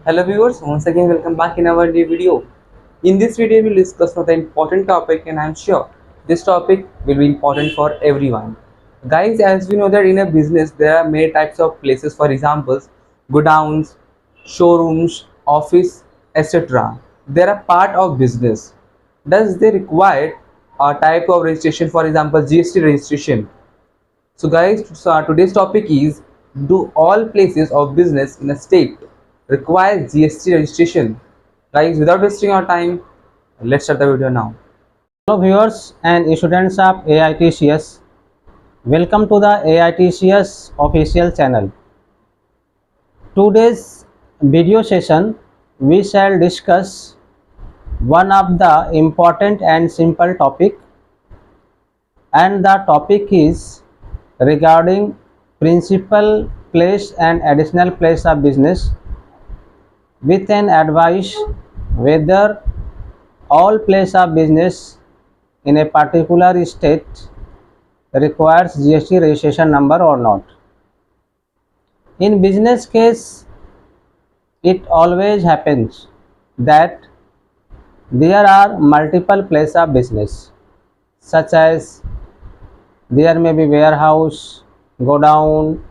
Hello viewers, once again welcome back in our new video. In this video we will discuss another important topic and I am sure this topic will be important for everyone. Guys, as we know that in a business there are many types of places, for examples, godowns, showrooms, office, etc. They are part of business. Does they require a type of registration, for example GST registration? So guys, today's topic is, do all places of business in a state require GST registration? Guys, without wasting our time, let's start the video now. Hello viewers and students of AITCS. Welcome to the AITCS official channel. Today's video session we shall discuss one of the important and simple topic, and the topic is regarding principal place and additional place of business, with an advice whether all place of business in a particular state requires GST registration number or not. In business case, it always happens that there are multiple places of business, such as there may be warehouse, godown,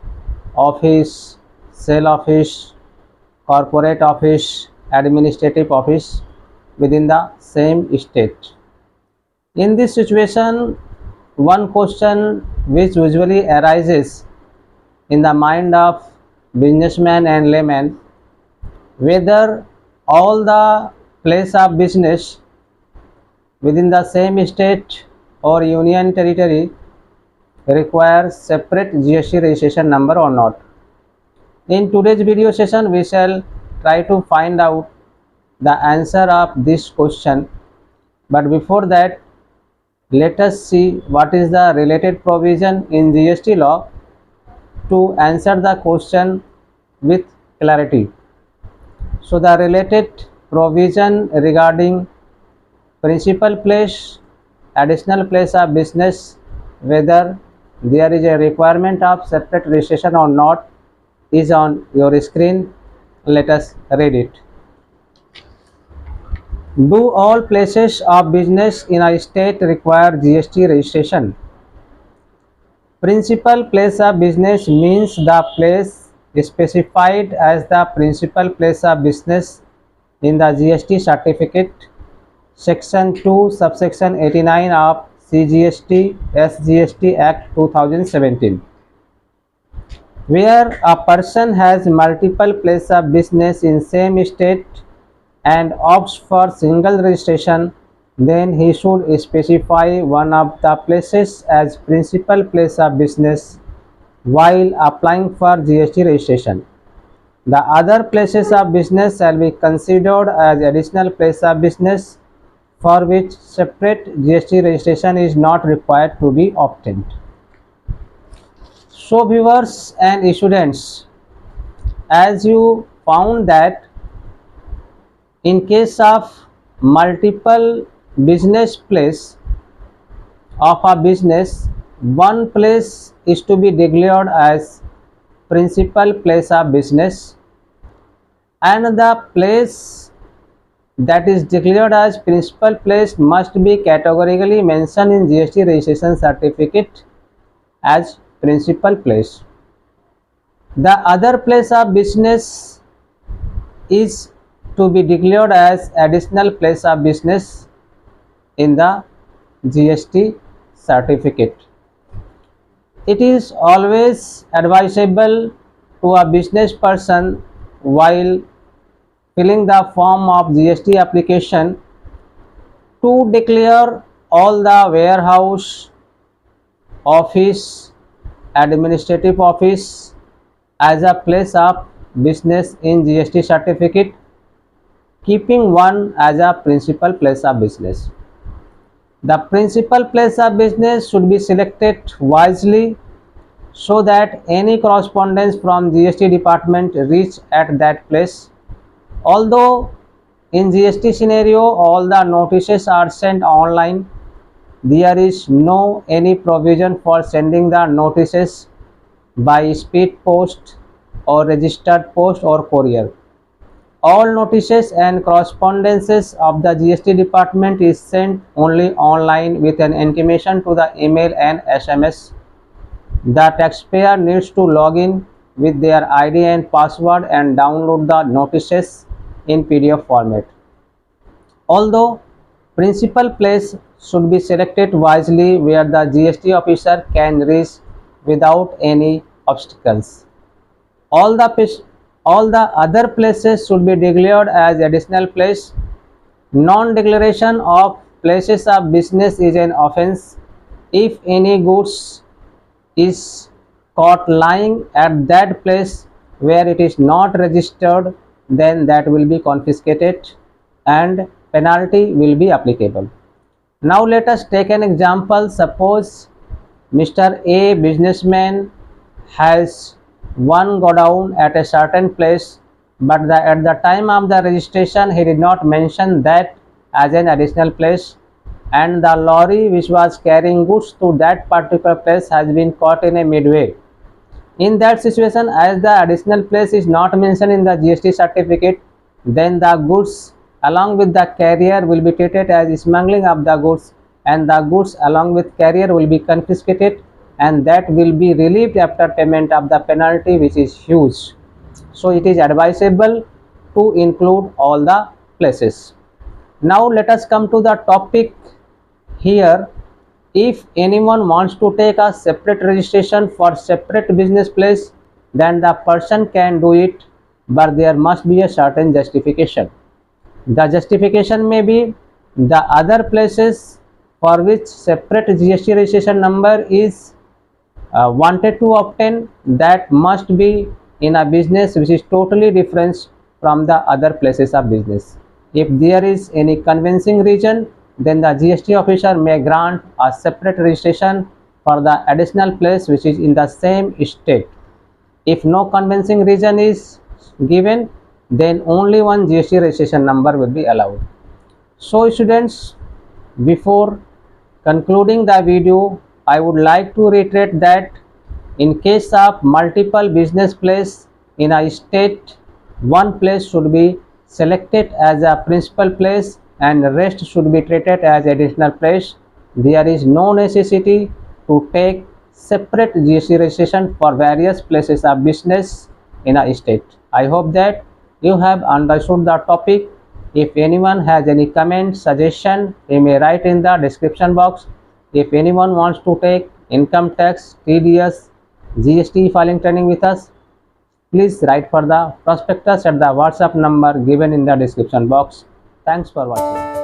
office, sale office, corporate office, administrative office within the same state. In this situation, one question which usually arises in the mind of businessman and layman, whether all the place of business within the same state or union territory requires separate GST registration number or not. In today's video session, we shall try to find out the answer of this question, but before that, let us see what is the related provision in GST law to answer the question with clarity. So the related provision regarding principal place, additional place of business, whether there is a requirement of separate registration or not, is on your screen. Let us read it. Do all places of business in a state require GST registration? Principal place of business means the place specified as the principal place of business in the GST certificate, section 2 subsection 89 of CGST SGST Act 2017. Where a person has multiple places of business in same state and opts for single registration, then he should specify one of the places as principal place of business while applying for GST registration. The other places of business shall be considered as additional place of business for which separate GST registration is not required to be obtained. So viewers and students, as you found that in case of multiple business place of a business, one place is to be declared as principal place of business, and the place that is declared as principal place must be categorically mentioned in GST registration certificate as principal place. The other place of business is to be declared as additional place of business in the GST certificate. It is always advisable to a business person while filling the form of GST application to declare all the warehouse, office, administrative office as a place of business in GST certificate, keeping one as a principal place of business. The principal place of business should be selected wisely so that any correspondence from GST department reach at that place. Although in GST scenario all the notices are sent online, there is no any provision for sending the notices by speed post or registered post or courier. All notices and correspondences of the GST department is sent only online with an intimation to the email and SMS. The taxpayer needs to log in with their ID and password and download the notices in PDF format. Although principal place should be selected wisely where the GST officer can reach without any obstacles. All the other places should be declared as additional place. Non-declaration of places of business is an offence. If any goods is caught lying at that place where it is not registered, then that will be confiscated and penalty will be applicable. Now let us take an example. Suppose Mr. A businessman has one godown at a certain place, but at the time of the registration he did not mention that as an additional place, and the lorry which was carrying goods to that particular place has been caught in a midway. In that situation, as the additional place is not mentioned in the GST certificate, then the goods along with the carrier will be treated as smuggling of the goods, and the goods along with carrier will be confiscated, and that will be relieved after payment of the penalty, which is huge. So it is advisable to include all the places. Now let us come to the topic here. If anyone wants to take a separate registration for separate business place, then the person can do it, but there must be a certain justification. The justification may be the other places for which separate GST registration number is wanted to obtain, that must be in a business which is totally different from the other places of business. If there is any convincing reason, then the GST officer may grant a separate registration for the additional place which is in the same state. If no convincing reason is given, then only one GST registration number will be allowed. So students, before concluding the video, I would like to reiterate that in case of multiple business place in a state, one place should be selected as a principal place and the rest should be treated as additional place. There is no necessity to take separate GST registration for various places of business in a state. I hope that you have understood the topic. If anyone has any comment, suggestion, he may write in the description box. If anyone wants to take income tax, TDS, GST filing training with us, please write for the prospectus at the WhatsApp number given in the description box. Thanks for watching.